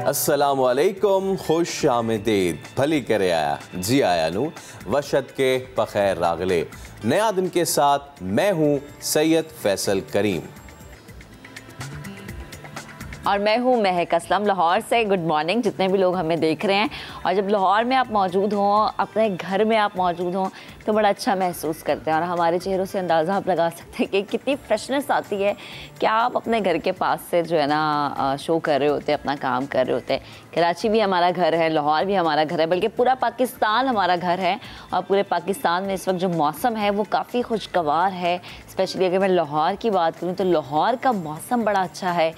अस्सलामुअलैकुम, खुश आमदीद, भली करे आया जी आया नू वशत के बखैर रागले। नया दिन के साथ मैं हूँ सैयद फैसल करीम और मैं हूँ महक असलम लाहौर से। गुड मॉर्निंग जितने भी लोग हमें देख रहे हैं। और जब लाहौर में आप मौजूद हों, अपने घर में आप मौजूद हों, तो बड़ा अच्छा महसूस करते हैं और हमारे चेहरों से अंदाज़ा आप लगा सकते हैं कि कितनी फ्रेशनेस आती है कि आप अपने घर के पास से जो है ना शो कर रहे होते हैं, अपना काम कर रहे होते हैं। कराची भी हमारा घर है, लाहौर भी हमारा घर है, बल्कि पूरा पाकिस्तान हमारा घर है। और पूरे पाकिस्तान में इस वक्त जो मौसम है वो काफ़ी खुशगवार है। स्पेशली अगर मैं लाहौर की बात करूँ तो लाहौर का मौसम बड़ा अच्छा है।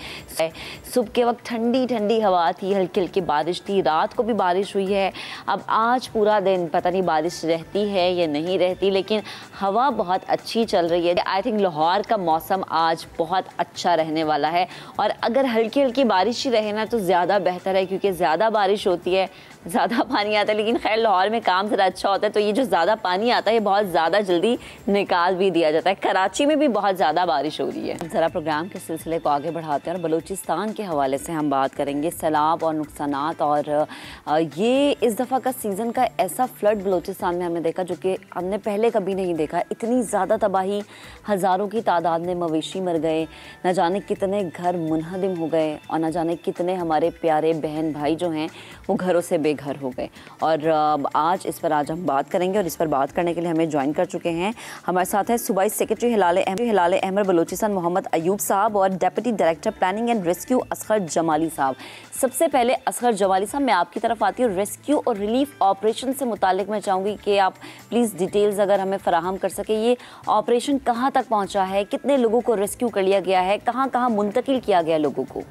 सुबह के वक्त ठंडी ठंडी हवा थी, हल्की हल्की बारिश थी, रात को भी बारिश हुई है। अब आज पूरा दिन पता नहीं बारिश रहती है या नहीं रहती, लेकिन हवा बहुत अच्छी चल रही है। आई थिंक लाहौर का मौसम आज बहुत अच्छा रहने वाला है। और अगर हल्की हल्की बारिश ही रहे ना तो ज़्यादा बेहतर है, क्योंकि ज़्यादा बारिश होती है ज़्यादा पानी आता है। लेकिन खैर लाहौर में काम ज़रा अच्छा होता है, तो ये जो ज़्यादा पानी आता है ये बहुत ज़्यादा जल्दी निकाल भी दिया जाता है। कराची में भी बहुत ज़्यादा बारिश हो रही है। ज़रा प्रोग्राम के सिलसिले को आगे बढ़ाते हैं और बलूचिस्तान के हवाले से हम बात करेंगे, सैलाब और नुकसानात। और ये इस दफ़ा का सीज़न का ऐसा फ्लड बलूचिस्तान में हमने देखा जो कि हमने पहले कभी नहीं देखा। इतनी ज़्यादा तबाही, हज़ारों की तादाद में मवेशी मर गए, न जाने कितने घर मुनहदिम हो गए और न जाने कितने हमारे प्यारे बहन भाई जो हैं वो घरों से बेघर हो गए। और आज हम बात करेंगे और इस पर बात करने के लिए हमें ज्वाइन कर चुके हैं। हमारे साथ हैं सूबाई सेक्रेटरी हिलाल अहमद बलूचिस्तान मोहम्मद अयूब साहब और deputy director planning and rescue Asghar Jamali साहब। सबसे पहले असगर जमाली साहब, मैं आपकी तरफ आती हूँ। रेस्क्यू और रिलीफ ऑपरेशन से मुतालिक मैं चाहूँगी कि आप प्लीज़ डिटेल्स अगर हमें फराहम कर सके। ये ऑपरेशन कहाँ तक पहुँचा है, कितने लोगों को रेस्क्यू कर लिया गया है, कहाँ कहाँ मुंतकिल किया गया लोगों को?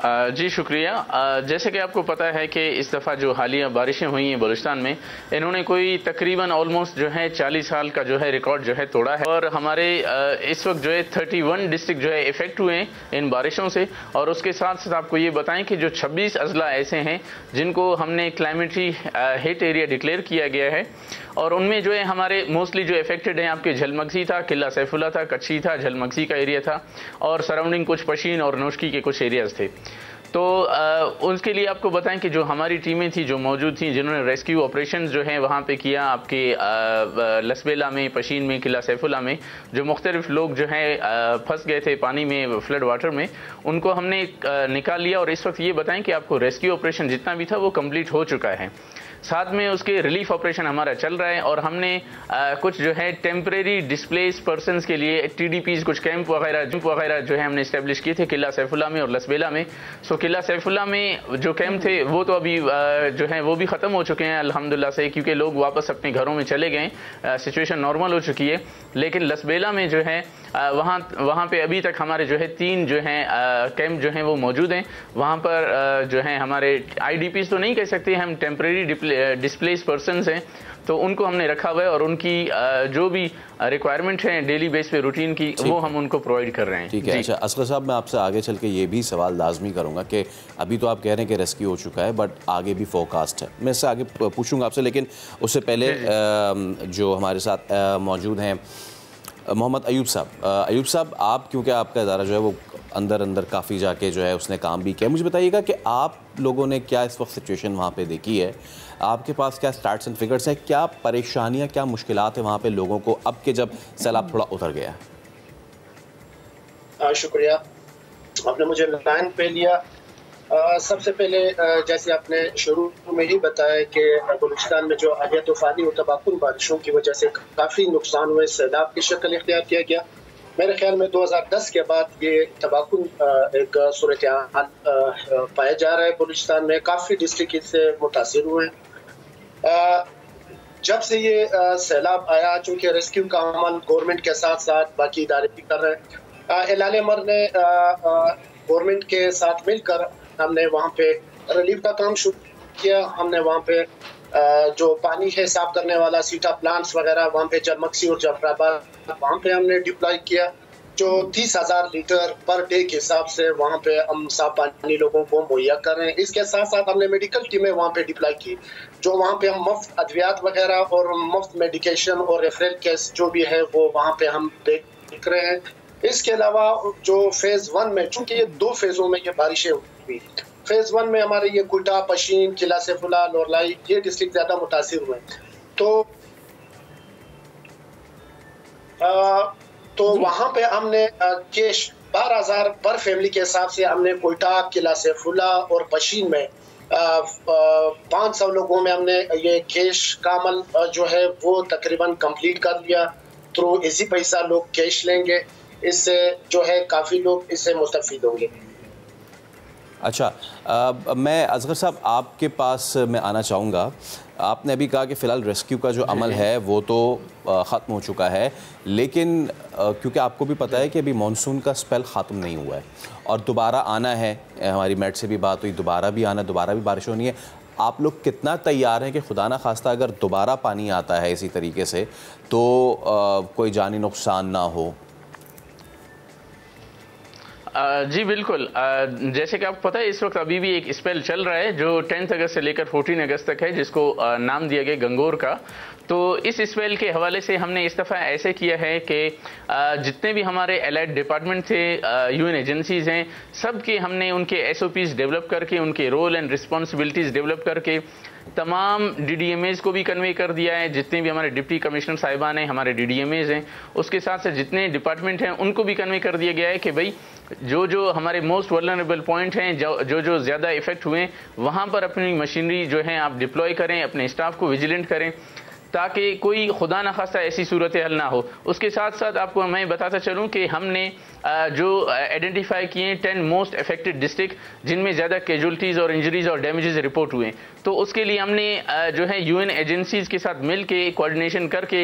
जी शुक्रिया। जैसे कि आपको पता है कि इस दफ़ा जो हालिया बारिशें हुई हैं बलूचिस्तान में, इन्होंने कोई तकरीबन ऑलमोस्ट जो है 40 साल का जो है रिकॉर्ड जो है तोड़ा है। और हमारे इस वक्त जो है 31 डिस्ट्रिक्ट जो है इफेक्ट हुए हैं इन बारिशों से। और उसके साथ साथ आपको ये बताएं कि जो 26 अजला ऐसे हैं जिनको हमने क्लाइमेटरी हिट एरिया डिक्लेयर किया गया है, और उनमें जो है हमारे मोस्टली जो इफेक्टेड हैं आपके झलमगसी था, किला सैफुल्ला था, कच्ची था, झलमगसी का एरिया था, और सराउंडिंग कुछ पशीन और नौशकी के कुछ एरियाज थे। तो उसके लिए आपको बताएं कि जो हमारी टीमें थी जो मौजूद थी, जिन्होंने रेस्क्यू ऑपरेशंस जो हैं वहाँ पे किया, आपके लसबेला में, पशीन में, किला सैफुल्ला में, जो मुख्तलिफ लोग जो हैं फंस गए थे पानी में, फ्लड वाटर में, उनको हमने निकाल लिया। और इस वक्त ये बताएं कि आपको रेस्क्यू ऑपरेशन जितना भी था वो कंप्लीट हो चुका है। साथ में उसके रिलीफ ऑपरेशन हमारा चल रहा है। और हमने कुछ जो है टेम्परेरी डिस्प्लेस पर्सनस के लिए TDPs, कुछ कैंप वगैरह जो है हमने इस्टेब्लिश किए थे किला सैफुल्ला में और लसबेला में। सो किला सैफुल्ला में जो कैंप थे वो तो अभी जो है वो भी ख़त्म हो चुके हैं अल्हम्दुलिल्लाह से, क्योंकि लोग वापस अपने घरों में चले गए, सिचुएशन नॉर्मल हो चुकी है। लेकिन लसबेला में जो है वहाँ पे अभी तक हमारे जो है 3 जो हैं कैंप जो हैं वो मौजूद हैं। वहाँ पर जो है हमारे IDPs तो नहीं कह सकते हम, टेम्परेरी डिस्प्लेस पर्सनस हैं, तो उनको हमने रखा हुआ है और उनकी जो भी रिक्वायरमेंट है डेली बेस पे रूटीन की, वो हम उनको प्रोवाइड कर रहे हैं। ठीक है। अच्छा असगर साहब, मैं आपसे आगे चल के ये भी सवाल लाजमी करूँगा कि अभी तो आप कह रहे हैं कि रेस्क्यू हो चुका है, बट आगे भी फोरकास्ट है, मैं इससे आगे पूछूंगा आपसे। लेकिन उससे पहले जो हमारे साथ मौजूद हैं मोहम्मद अयूब साहब, आप क्योंकि आपका इदारा जो है वो अंदर काफ़ी जाके जो है उसने काम भी किया, मुझे बताइएगा कि आप लोगों ने क्या इस वक्त सिचुएशन वहाँ पे देखी है, आपके पास क्या स्टार्ट्स एंड फिगर्स हैं, क्या परेशानियाँ, क्या मुश्किलात हैं वहाँ पे लोगों को अब के जब सैलाब थोड़ा उतर गया है? शुक्रिया, आपने मुझे लाइन पे लिया। सबसे पहले जैसे आपने शुरू में ही बताया कि बलूचिस्तान में जो हालिया तूफानी और तबाहकुन बारिशों की वजह से काफ़ी नुकसान हुए, सैलाब की शक्ल इख्तियार किया गया। मेरे ख्याल में 2010 के बाद ये तबाहकुन एक सूरत हाल पाया जा रहा है बलूचिस्तान में। काफ़ी डिस्ट्रिक्ट इससे मुतासिर हुए हैं। जब से ये सैलाब आया, चूँकि रेस्क्यू का अमल गवर्नमेंट के साथ साथ बाकी इदारे भी कर रहे हैं, हिलाल अहमद ने गवर्नमेंट के साथ मिलकर हमने वहाँ पे रिलीफ का काम शुरू किया। हमने वहाँ पे जो पानी है साफ करने वाला सीटा प्लांट्स वगैरह वहाँ पे जलमक्सी और जफराबाद वहाँ पे हमने डिप्लॉय किया, जो 30,000 लीटर पर डे के हिसाब से वहाँ पे हम साफ पानी लोगों को मुहैया कर रहे हैं। इसके साथ साथ हमने मेडिकल टीमें वहाँ पे डिप्लॉय की, जो वहाँ पे हम मुफ्त अद्वियात वगैरह और मुफ्त मेडिकेशन और रेफरल केस जो भी है वो वहाँ पे हम देख रहे हैं। इसके अलावा जो फेज़ 1 में, चूंकि ये 2 फेज़ों में ये बारिशें हुई, फेज़ 1 में हमारे ये कोयटा, पशीन, किला सैफुल्लाह, लोरलाई ये डिस्ट्रिक्ट ज़्यादा मुतासिर हुए। तो वहाँ पे हमने कैश 12,000 पर फैमिली के हिसाब से हमने कोयटा, किला सैफुल्लाह और पशीन में 500 लोगों में हमने ये कैश का अमल जो है वो तकरीबन कंप्लीट कर दिया। थ्रू इसी पैसा लोग कैश लेंगे, इससे जो है काफ़ी लोग इससे मुस्तफ़ीद होंगे। अच्छा, मैं असगर साहब आपके पास मैं आना चाहूँगा। आपने अभी कहा कि फ़िलहाल रेस्क्यू का जो अमल है वो तो ख़त्म हो चुका है, लेकिन क्योंकि आपको भी पता है कि अभी मानसून का स्पेल ख़त्म नहीं हुआ है और दोबारा आना है, हमारी मेट से भी बात हुई, दोबारा भी आना, दोबारा भी बारिश होनी है। आप लोग कितना तैयार हैं कि खुदा ना खास्ता अगर दोबारा पानी आता है इसी तरीके से तो कोई जानी नुकसान ना हो? जी बिल्कुल, जैसे कि आपको पता है इस वक्त अभी भी एक स्पेल चल रहा है जो 10 अगस्त से लेकर 14 अगस्त तक है, जिसको नाम दिया गया गंगोर का। तो इस स्पेल के हवाले से हमने इस दफ़ा ऐसे किया है कि जितने भी हमारे एलाइड डिपार्टमेंट थे, यूएन एजेंसीज़ हैं, सब के हमने उनके SOPs डेवलप करके, उनके रोल एंड रिस्पॉन्सिबिलिटीज़ डेवलप करके तमाम DDMAs को भी कन्वे कर दिया है। जितने भी हमारे डिप्टी कमिश्नर साहिबान हैं, हमारे DDMAs हैं, उसके साथ साथ जितने डिपार्टमेंट हैं उनको भी कन्वे कर दिया गया है कि भाई जो हमारे मोस्ट वल्नरेबल पॉइंट हैं, जो ज़्यादा इफेक्ट हुए, वहाँ पर अपनी मशीनरी जो है आप डिप्लॉय करें, अपने स्टाफ को विजिलेंट करें ताकि कोई खुदा न खास्ता ऐसी सूरत हल ना हो। उसके साथ साथ आपको मैं बताता चलूँ कि हमने जो आइडेंटिफाई किए 10 मोस्ट अफेक्टेड डिस्ट्रिक्ट जिनमें ज़्यादा कैजुअल्टीज़ और इंजरीज और डैमेजेस रिपोर्ट हुए, तो उसके लिए हमने जो है यूएन एजेंसीज़ के साथ मिल के कोऑर्डिनेशन करके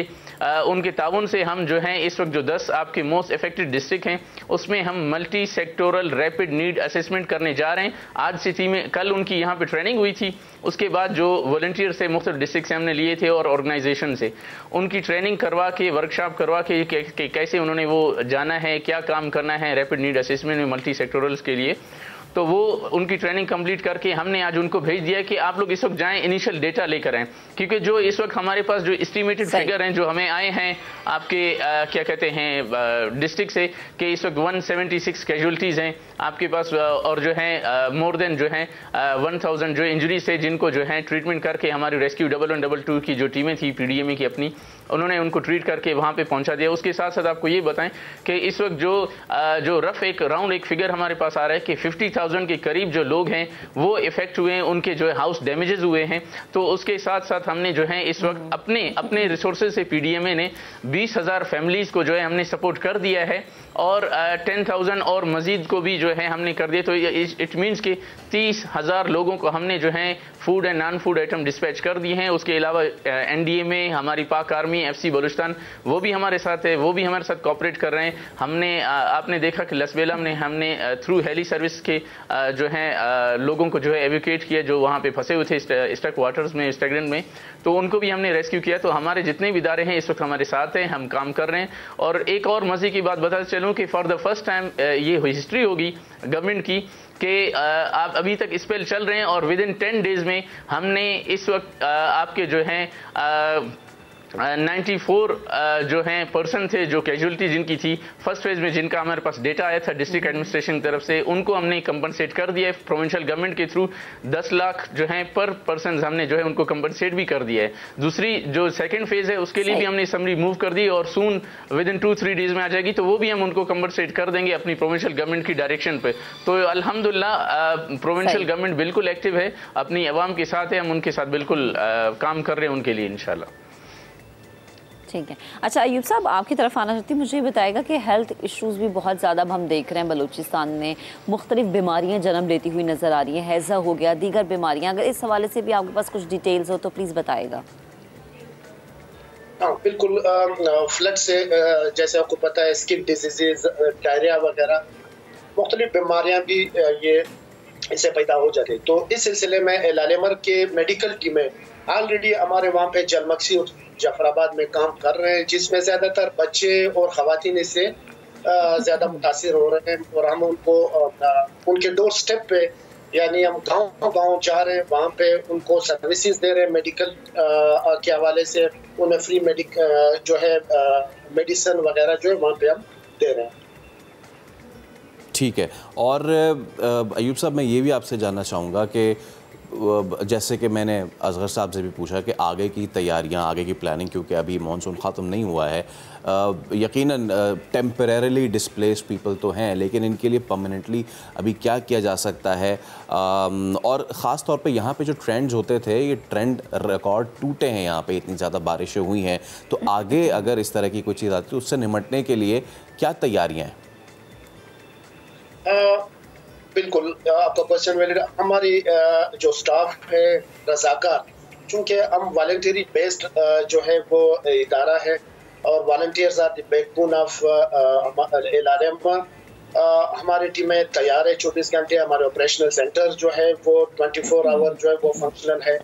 उनके ताउन से हम जो हैं इस वक्त जो 10 आपके मोस्ट अफेक्टेड डिस्ट्रिक्ट हैं उसमें हम multi sectoral rapid need assessment करने जा रहे हैं। आज सिटी में कल उनकी यहाँ पे ट्रेनिंग हुई थी, उसके बाद जो वॉलंटियर से मुख्तलिफ डिस्ट्रिक्ट से हमने लिए थे और ऑर्गेनाइजेशन से उनकी ट्रेनिंग करवा के, वर्कशॉप करवा के कैसे उन्होंने वो जाना है, क्या काम करना है रैपिड नीड असेसमेंट में मल्टी सेक्टोरल्स के लिए, तो वो उनकी ट्रेनिंग कंप्लीट करके हमने आज उनको भेज दिया कि आप लोग इस वक्त जाएं, इनिशियल डेटा लेकर आएं, क्योंकि जो इस वक्त हमारे पास जो एस्टिमेटेड फिगर हैं जो हमें आए हैं आपके क्या कहते हैं डिस्ट्रिक्ट से कि इस वक्त 176 कैजुअल्टीज़ हैं आपके पास और जो है मोर देन जो है 1000 जो इंजरीज थे जिनको जो है ट्रीटमेंट करके हमारी रेस्क्यू 1112 की जो टीमें थी PDMA की अपनी, उन्होंने उनको ट्रीट करके वहाँ पे पहुँचा दिया। उसके साथ साथ आपको ये बताएं कि इस वक्त जो रफ एक राउंड एक फिगर हमारे पास आ रहा है कि 50,000 के करीब जो लोग हैं वो इफेक्ट हुए हैं, उनके जो है हाउस डैमेजेस हुए हैं। तो उसके साथ साथ हमने जो है इस वक्त अपने रिसोर्सेज से PDMA ने 20,000 फैमिलीज को जो है हमने सपोर्ट कर दिया है और 10,000 और मजीद को भी जो है हमने कर दिया। तो इट मीन्स कि 30,000 लोगों को हमने जो है food and non food item dispatch कर दिए हैं। उसके अलावा NDMA, हमारी पाक आर्मी, FC बलूचिस्तान वो भी हमारे साथ है, वो भी हमारे साथ कोऑपरेट कर रहे हैं। हमने आपने देखा कि लसबेला में हमने थ्रू हेली सर्विस के जो है लोगों को जो है एवोक्यूएट किया जो वहाँ पे फंसे हुए थे स्टक वाटर्स में, स्टैगनेंट में, तो उनको भी हमने रेस्क्यू किया। तो हमारे जितने भी इदारे हैं इस वक्त हमारे साथ हैं, हम काम कर रहे हैं। और एक और मजे की बात बताते चलूँ कि फॉर द फर्स्ट टाइम ये हिस्ट्री होगी गवर्नमेंट की कि आप अभी तक स्पेल चल रहे हैं और विद इन 10 डेज में हमने इस वक्त आपके जो हैं 94 जो हैं पर्सन थे जो कैजुअलिटी जिनकी थी फर्स्ट फेज में, जिनका हमारे पास डेटा आया था डिस्ट्रिक्ट एडमिनिस्ट्रेशन की तरफ से, उनको हमने कंपनसेट कर दिया है प्रोविंशियल गवर्नमेंट के थ्रू। 10 लाख जो हैं पर पर्सन हमने जो है उनको कंपनसेट भी कर दिया है। दूसरी जो सेकंड फेज है उसके लिए भी हमने समरी मूव कर दी और सून विद इन 2-3 डेज में आ जाएगी, तो वो भी हम उनको कंपनसेट कर देंगे अपनी प्रोविंशियल गवर्नमेंट की डायरेक्शन पे। तो अल्हम्दुलिल्लाह प्रोविंशियल गवर्नमेंट बिल्कुल एक्टिव है, अपनी अवाम के साथ है, हम उनके साथ बिल्कुल काम कर रहे हैं उनके लिए इंशाल्लाह। ठीक है। अच्छा अयूब साहब, आपकी तरफ आना चाहती हूँ, मुझे बताएगा कि हेल्थ इश्यूज़ भी बहुत ज़्यादा हम देख रहे हैं बलूचिस्तान में, मुख्तलिफ बीमारियाँ जन्म लेती हुई नज़र आ रही हैं, हैज़ा हो गया, दीगर बीमारियाँ, अगर इस हवाले से भी आपके पास कुछ डिटेल्स हो तो प्लीज़ बताएगा। हाँ बिल्कुल, फ्लड से जैसे आपको पता है स्किन डिजीज़, डायरिया वगैरह मुख्तलिफ बीमारियाँ भी ये इससे पैदा हो जाती। तो इस सिलसिले में लालेमर के मेडिकल टीमें ऑलरेडी हमारे वहाँ पे जलमक्सी और जफराबाद में काम कर रहे हैं, जिसमें ज़्यादातर बच्चे और ख़वातीन इससे ज़्यादा मुतासिर हो रहे हैं। और हम उनको उनके डोर स्टेप पे यानी हम गांव जा रहे हैं, वहाँ पे उनको सर्विसेज दे रहे हैं मेडिकल के हवाले से, उन्हें फ्री जो है मेडिसिन वगैरह जो है वहाँ पे हम दे रहे हैं। ठीक है। और अयूब साहब, मैं ये भी आपसे जानना चाहूँगा कि जैसे कि मैंने असगर साहब से भी पूछा कि आगे की तैयारियां, आगे की प्लानिंग, क्योंकि अभी मानसून ख़त्म नहीं हुआ है, यकीनन टेम्परेरली डिस्प्लेस्ड पीपल तो हैं, लेकिन इनके लिए परमानेंटली अभी क्या किया जा सकता है? और ख़ास तौर पे यहाँ पे जो ट्रेंड्स होते थे, ये ट्रेंड रिकॉर्ड टूटे हैं, यहाँ पे इतनी ज़्यादा बारिशें हुई हैं, तो आगे अगर इस तरह की कोई चीज़ आती है तो उससे निपटने के लिए क्या तैयारियाँ हैं? बिल्कुल, आपका क्वेश्चन वैलिड। हमारी जो स्टाफ है रज़ाकार, चूँकि हम वॉलंटियरी बेस्ड जो है वो इदारा है और volunteers are the backbone of हमारी टीमें तैयार है 24 घंटे। हमारे ऑपरेशनल सेंटर जो है वो 24 आवर जो है वो फंक्शनल है।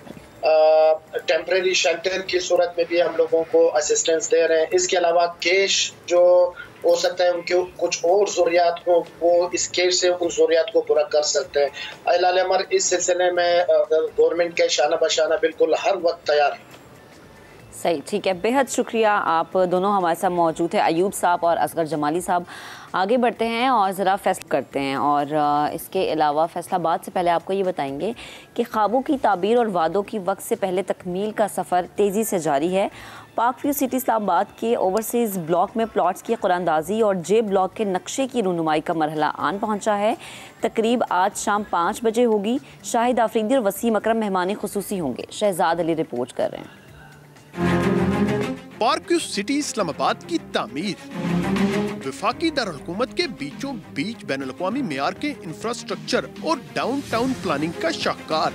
टेम्परेरी शेल्टर की सूरत में भी हम लोगों को असिस्टेंस दे रहे हैं। इसके अलावा कैश जो हो सकता है उनके कुछ और ज़रूरियात हो, वो इस कैश से उन ज़रूरियात को पूरा कर सकते हैं। अहले अमर इस सिलसिले में गवर्नमेंट के शाना बशाना बिल्कुल हर वक्त तैयार है। सही, ठीक है, बेहद शुक्रिया, आप दोनों हमारे साथ मौजूद हैं, अयूब साहब और असगर जमाली साहब। आगे बढ़ते हैं और ज़रा फैसला करते हैं। और इसके अलावा फैसलाबाद से पहले आपको ये बताएंगे कि ख्वाबों की ताबीर और वादों की वक्त से पहले तकमील का सफ़र तेज़ी से जारी है। पार्क व्यू सिटी इस्लामाबाद के ओवरसीज़ ब्लॉक में प्लॉट्स की कुरानदाजी और जे ब्लॉक के नक्शे की रूनुमाई का मरहला आन पहुंचा है। तकरीब आज शाम 5 बजे होगी। शाहिद आफरीदी और वसीम अकरम मेहमान खुसूसी होंगे। शहजाद अली रिपोर्ट कर रहे हैं। पार्क व्यू सिटी इस्लामाबाद की तामीर वफाकी दारुल-हुकूमत के बीचों बीच बैनुल-अक़वामी मेयार के इंफ्रास्ट्रक्चर और डाउनटाउन प्लानिंग का शाहकार।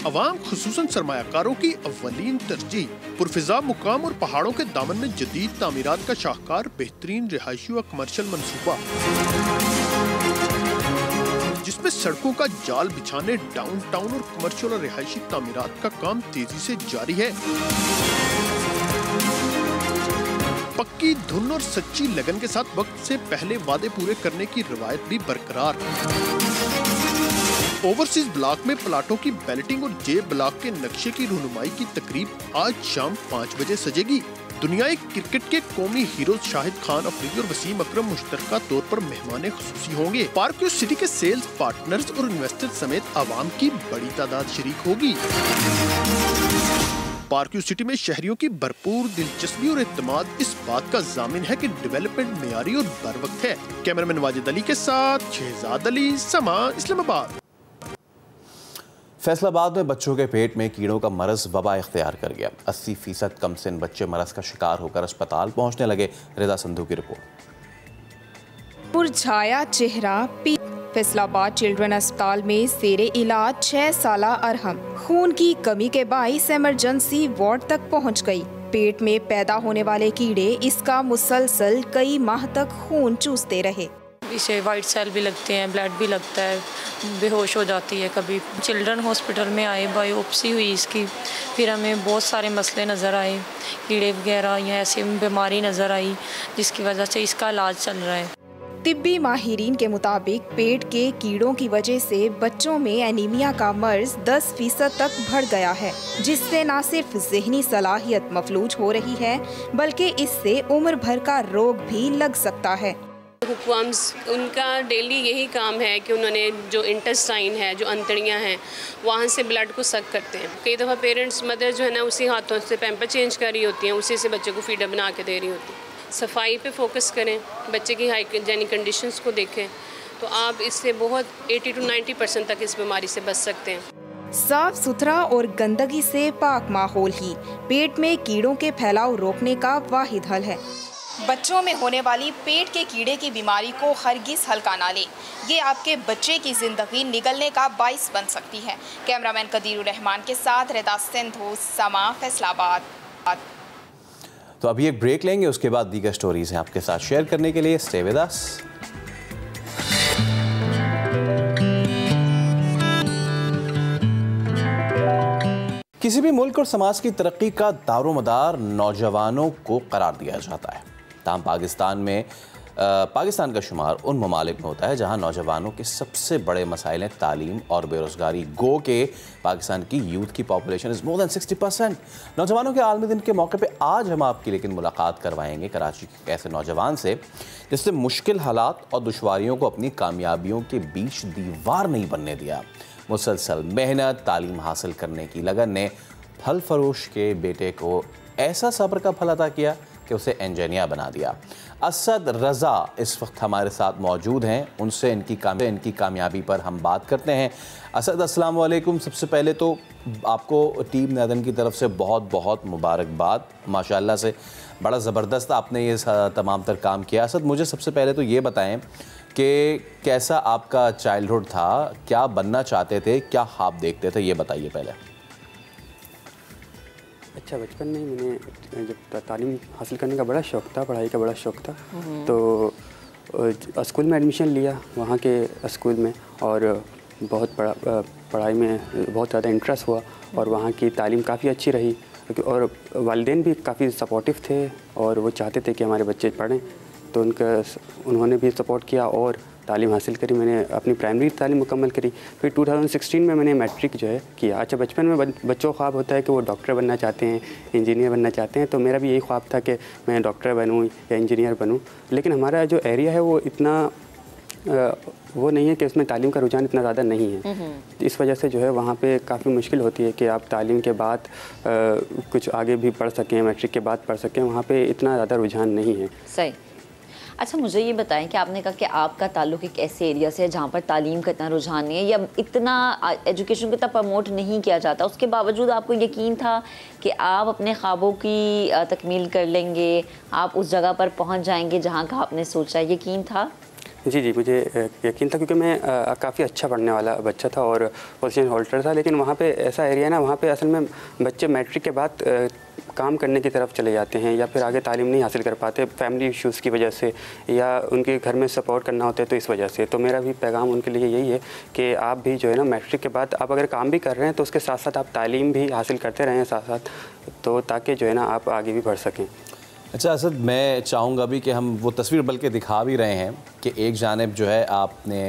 अवाम खुसूसन सरमायाकारों की अव्वलीन तरजीह, पुरफिजा मुकाम और पहाड़ों के दामन में जदीद तामीरात का शाहकार बेहतरीन रिहायशी व कमर्शियल मंसूबा, जिसमें सड़कों का जाल बिछाने, डाउनटाउन और कमर्शियल और रिहायशी तामीरात का काम तेजी से जारी है। पक्की धुन और सच्ची लगन के साथ वक्त से पहले वादे पूरे करने की रवायत भी बरकरार। ओवरसीज ब्लॉक में प्लाटों की बैलेटिंग और जे ब्लॉक के नक्शे की रूनुमाई की तकरीब आज शाम 5 बजे सजेगी। दुनियाई क्रिकेट के कौमी हीरोज शाहिद खान अफरीदी और वसीम अकरम मुश्तरका तौर पर मेहमान खुसूसी होंगे। पार्क व्यू सिटी के सेल्स पार्टनर्स और इन्वेस्टर्स समेत आवाम की बड़ी तादाद शरीक होगी। पार्क व्यू सिटी में शहरियों की भरपूर दिलचस्पी और एतमाद इस बात का जामिन है कि डेवलपमेंट मेयारी और बर वक्त है। कैमरामैन वाजिद अली के साथ शहजाद अली, समा, इस्लामाबाद। फैसलाबाद में बच्चों के पेट में कीड़ों का मरज वबा इख्तियार कर गया। 80% कम सिन बच्चे मरज का शिकार होकर अस्पताल पहुंचने लगे। रिदा संधू की रिपोर्ट। मुरझाया चेहरा फैसलाबाद चिल्ड्रन अस्पताल में जेरे इलाज 6 साला अरहम खून की कमी के बाइस इमरजेंसी वार्ड तक पहुंच गई। पेट में पैदा होने वाले कीड़े इसका मुसलसल कई माह तक खून चूसते रहे। इसे वाइट सेल भी लगते हैं, ब्लड भी लगता है, बेहोश हो जाती है। कभी चिल्ड्रन हॉस्पिटल में आए, बायोप्सी हुई इसकी, फिर हमें बहुत सारे मसले नज़र आए, कीड़े वगैरह या ऐसी बीमारी नज़र आई जिसकी वजह से इसका इलाज चल रहा है। तिब्बी माहिरीन के मुताबिक पेट के कीड़ों की वजह से बच्चों में एनीमिया का मर्ज 10% तक बढ़ गया है, जिससे न सिर्फ ज़हनी सलाहियत मफलूज हो रही है बल्कि इससे उम्र भर का रोग भी लग सकता है। हुक्म्स उनका डेली यही काम है कि उन्होंने जो इंटेस्टाइन है, जो अंतड़ियाँ हैं, वहाँ से ब्लड को सक करते हैं। कई दफ़ा पेरेंट्स मदर जो है ना उसी हाथों से पैम्पर चेंज कर रही होती हैं, उसी से बच्चे को फीडर बना के दे रही होती है। सफाई पे फोकस करें, बच्चे की हाइजीनिक कंडीशंस को देखें, तो आप इससे बहुत 80 to 90% तक इस बीमारी से बच सकते हैं। साफ सुथरा और गंदगी से पाक माहौल ही पेट में कीड़ों के फैलाव रोकने का वाहिद हल है। बच्चों में होने वाली पेट के कीड़े की बीमारी को हरगिज हल्का ना लें, ये आपके बच्चे की जिंदगी निगलने का बाइस बन सकती है। कैमरामैन कदीरुर रहमान के साथ रिदा सिंधु, समा, फैसलाबाद। तो अभी एक ब्रेक लेंगे, उसके बाद दीगर स्टोरीज हैं आपके साथ शेयर करने के लिए। Stay with us. किसी भी मुल्क और समाज की तरक्की का दारोमदार नौजवानों को करार दिया जाता है। ताहम पाकिस्तान में पाकिस्तान का शुमार उन ममालिक में होता है जहां नौजवानों के सबसे बड़े मसाइल हैं तालीम और बेरोज़गारी। गो के पाकिस्तान की यूथ की पॉपुलेशन इज़ मोर दैन 60%। नौजवानों के आलमी दिन के मौके पे आज हम आपकी लेकिन मुलाकात करवाएंगे कराची के ऐसे नौजवान से जिसने मुश्किल हालात और दुश्वारियों को अपनी कामयाबियों के बीच दीवार नहीं बनने दिया। मुसलसल मेहनत, तालीम हासिल करने की लगन ने फल फरोश के बेटे को ऐसा सब्र का फल अता किया कि उसे इंजीनियर बना दिया। असद रज़ा इस वक्त हमारे साथ मौजूद हैं, उनसे इनकी कामयाबी पर हम बात करते हैं। असद, अस्सलाम वालेकुम। सबसे पहले तो आपको टीम नदन की तरफ से बहुत बहुत मुबारकबाद। माशाल्लाह से बड़ा ज़बरदस्त आपने ये तमाम तर काम किया। असद, मुझे सबसे पहले तो ये बताएं कि कैसा आपका चाइल्डहुड था, क्या बनना चाहते थे, क्या ख्वाब देखते थे, ये बताइए पहले। अच्छा, बचपन में मैंने जब तालीम हासिल करने का बड़ा शौक़ था, पढ़ाई का बड़ा शौक़ था, तो स्कूल में एडमिशन लिया वहाँ के स्कूल में, और बहुत पढ़ाई में बहुत ज़्यादा इंटरेस्ट हुआ और वहाँ की तालीम काफ़ी अच्छी रही और वालिदैन भी काफ़ी सपोर्टिव थे और वो चाहते थे कि हमारे बच्चे पढ़ें, तो उन्होंने भी सपोर्ट किया और तालीम हासिल करी। मैंने अपनी प्राइमरी तालीम मुकम्मल करी। फिर 2016 में मैंने मैट्रिक जो है किया। अच्छा, बचपन में बच्चों का ख्वाब होता है कि वो डॉक्टर बनना चाहते हैं, इंजीनियर बनना चाहते हैं, तो मेरा भी यही ख्वाब था कि मैं डॉक्टर बनूँ या इंजीनियर बनूँ। लेकिन हमारा जो एरिया है वो इतना वो नहीं है कि उसमें तालीम का रुझान इतना ज़्यादा नहीं है। इस वजह से जो है वहाँ पे काफ़ी मुश्किल होती है कि आप तालीम के बाद कुछ आगे भी पढ़ सकें, मैट्रिक के बाद पढ़ सकें, वहाँ पे इतना ज़्यादा रुझान नहीं है। सही। अच्छा, मुझे ये बताएं कि आपने कहा कि आपका ताल्लुक़ एक ऐसे एरिया से है जहाँ पर तालीम का इतना रुझान नहीं है या इतना एजुकेशन को इतना प्रमोट नहीं किया जाता, उसके बावजूद आपको यकीन था कि आप अपने ख्वाबों की तकमील कर लेंगे, आप उस जगह पर पहुँच जाएंगे जहाँ का आपने सोचा, यकीन था? जी, मुझे यकीन था क्योंकि मैं काफ़ी अच्छा पढ़ने वाला बच्चा था और पोजीशन होल्डर था। लेकिन वहाँ पे ऐसा एरिया है ना, वहाँ पे असल में बच्चे मैट्रिक के बाद काम करने की तरफ चले जाते हैं या फिर आगे तालीम नहीं हासिल कर पाते फैमिली इश्यूज़ की वजह से, या उनके घर में सपोर्ट करना होता है तो इस वजह से। तो मेरा भी पैगाम उनके लिए यही है कि आप भी जो है ना मैट्रिक के बाद आप अगर काम भी कर रहे हैं तो उसके साथ साथ आप तालीम भी हासिल करते रहें साथ साथ, तो ताकि जो है ना आप आगे भी बढ़ सकें। अच्छा असद, मैं चाहूँगा भी कि हम वो तस्वीर बल्कि दिखा भी रहे हैं कि एक जानिब जो है आपने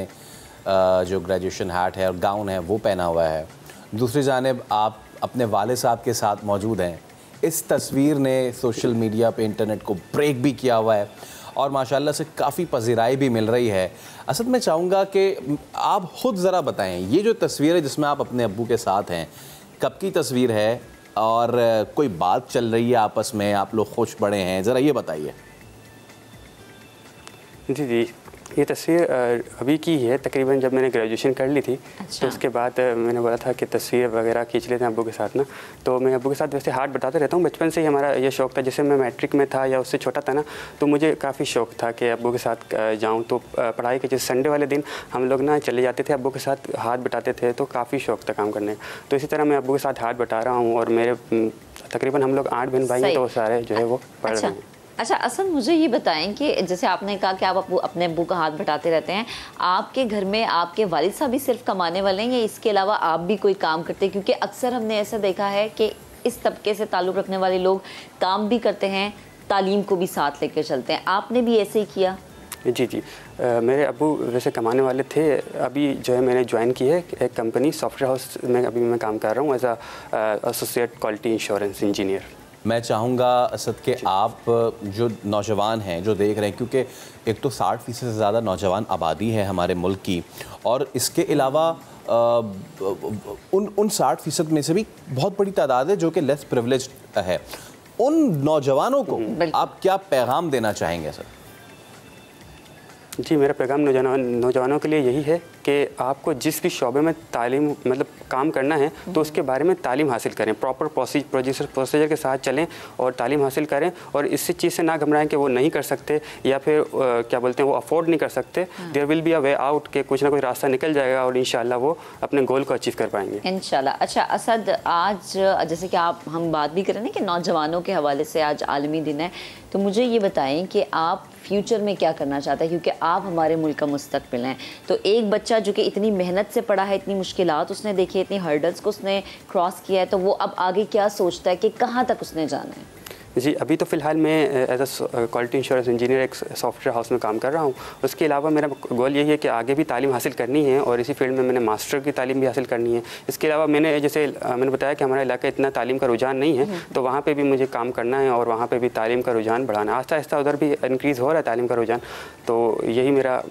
जो ग्रेजुएशन हैट है और गाउन है वो पहना हुआ है, दूसरी जानिब आप अपने वाले साहब के साथ मौजूद हैं। इस तस्वीर ने सोशल मीडिया पे इंटरनेट को ब्रेक भी किया हुआ है और माशाल्लाह से काफ़ी पजीराई भी मिल रही है। असद, मैं चाहूँगा कि आप ख़ुद ज़रा बताएं, ये जो तस्वीर है जिसमें आप अपने अब्बू के साथ हैं, कब की तस्वीर है और कोई बात चल रही है आपस में, आप लोग खुश बड़े हैं, ज़रा ये बताइए। जी, ये तस्वीर अभी की है, तकरीबन जब मैंने ग्रेजुएशन कर ली थी। अच्छा। तो उसके बाद मैंने बोला था कि तस्वीर वगैरह खींच लेते हैं अब्बू के साथ ना, तो मैं अब्बू के साथ वैसे हाथ बताते रहता हूँ। बचपन से ही हमारा ये शौक़ था, जैसे मैं मैट्रिक में था या उससे छोटा था ना, तो मुझे काफ़ी शौक़ था कि अब्बू के साथ जाऊँ। तो पढ़ाई के जैसे संडे वाले दिन हम लोग ना चले जाते थे, अब्बू के साथ हाथ बटाते थे, तो काफ़ी शौक़ था काम करने। तो इसी तरह मैं अब्बू के साथ हाथ बटा रहा हूँ और मेरे तकरीबन हम लोग 8 बहन भाई हैं, तो सारे जो है वो पढ़ रहे हैं। अच्छा असद, मुझे ये बताएं कि जैसे आपने कहा कि आप अपने अब्बू का हाथ बटाते रहते हैं, आपके घर में आपके वालिद साहब भी सिर्फ कमाने वाले हैं या इसके अलावा आप भी कोई काम करते हैं? क्योंकि अक्सर हमने ऐसा देखा है कि इस तबके से ताल्लुक़ रखने वाले लोग काम भी करते हैं, तालीम को भी साथ लेकर चलते हैं। आपने भी ऐसे ही किया? जी, मेरे अब्बू वैसे कमाने वाले थे। अभी जो है मैंने ज्वाइन की है एक कंपनी सॉफ्टवेयर हाउस में, अभी मैं काम कर रहा हूँ as associate quality insurance engineer. मैं चाहूँगा असद के आप जो नौजवान हैं जो देख रहे हैं, क्योंकि एक तो 60% से ज़्यादा नौजवान आबादी है हमारे मुल्क की, और इसके अलावा उन 60% में से भी बहुत बड़ी तादाद है जो कि लेस प्रिविलेज्ड है। उन नौजवानों को आप क्या पैगाम देना चाहेंगे सर? जी, मेरा पैगाम नौजवानों के लिए यही है कि आपको जिस भी शोबे में तालीम मतलब काम करना है तो उसके बारे में तालीम हासिल करें, प्रॉपर प्रोसीजर के साथ चलें और तालीम हासिल करें, और इस चीज़ से ना घबराएं कि वो नहीं कर सकते या फिर क्या बोलते हैं वो अफोर्ड नहीं कर सकते। There will be a way out, के कुछ ना कुछ रास्ता निकल जाएगा और इंशाल्लाह वो अपने गोल को अचीव कर पाएंगे इंशाल्लाह। अच्छा असद, आज जैसे कि हम बात भी करें ना कि नौजवानों के हवाले से आज आलमी दिन है, तो मुझे ये बताएं कि आप फ्यूचर में क्या करना चाहते हैं, क्योंकि आप हमारे मुल्क का मुस्तकबिल हैं। तो एक बच्चा जो कि इतनी मेहनत से पढ़ा है, इतनी मुश्किलात उसने देखी, इतनी हर्डल्स को उसने क्रॉस किया है, तो वो अब आगे क्या सोचता है कि कहाँ तक उसने जाना है? जी, अभी तो फ़िलहाल मैं as a quality insurance engineer एक सॉफ्टवेयर हाउस में काम कर रहा हूँ। उसके अलावा मेरा गोल यही है कि आगे भी तालीम हासिल करनी है और इसी फील्ड में मैंने मास्टर की तालीम भी हासिल करनी है। इसके अलावा मैंने बताया कि हमारा इलाका इतना तालीम का रुझान नहीं है, तो वहाँ पे भी मुझे काम करना है और वहाँ पे भी तालीम का रुझान बढ़ाना है। आहिस्ता आहिस्ता उधर भी इंक्रीज़ हो रहा है तालीम का रुझान, तो यही मेरा